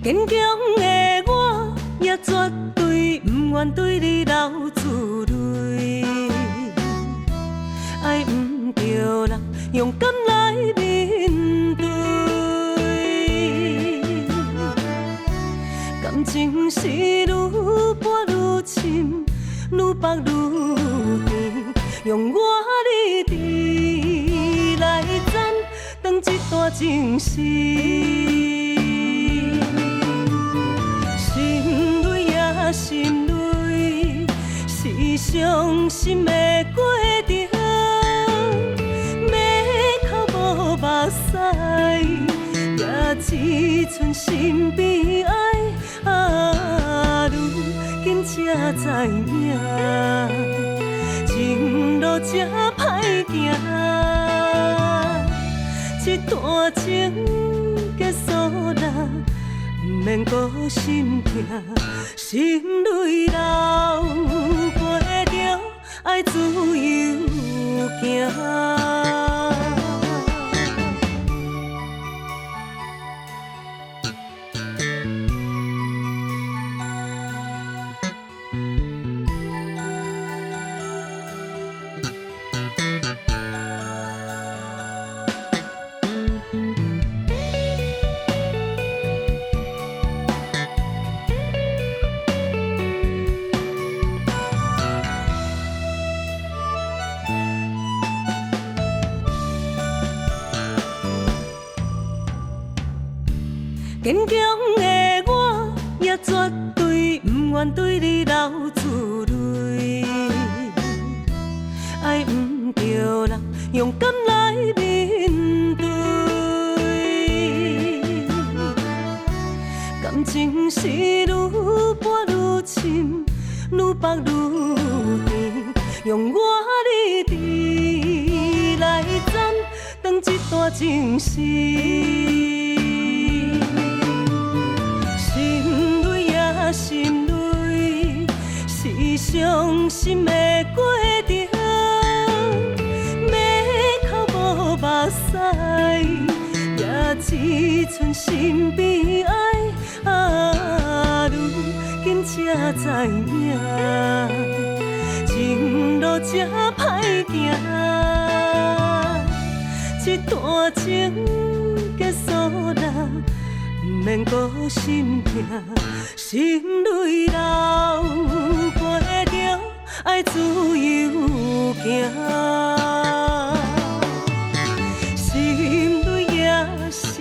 坚强的我，也绝对不愿对你流珠泪。爱不着人，勇敢来面对。感情是愈拨愈深，愈绑愈甜，用我理智来斩断这段情丝。心累呀心累，是伤心的过程，要哭无目屎，也只剩心悲哀。如今才知影，情路这歹行，这段情结束啦，不免搁心痛，心泪流，陪着爱自由行。坚强的我，也绝对不愿对你流珠泪。爱不着人，勇敢来面对。感情是愈拨愈深，愈绑愈甜，用我理智来斩断这段情丝。心累，是伤心的过程，要哭无目屎，也只剩心悲哀。如今才知影，情路这歹行，这段情结束啦，不免搁心痛，心泪流，陪着爱自由行。心累呀心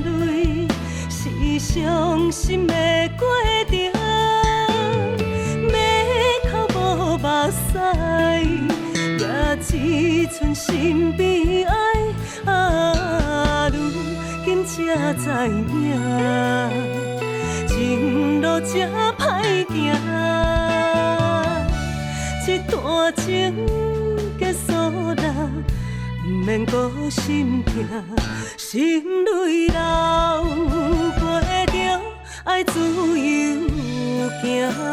累，是伤心的过程，要哭无目屎，也只剩心悲哀。如今才知影，情路这歹行，这段情结束啦，不免搁心痛，心泪流，陪着爱自由行。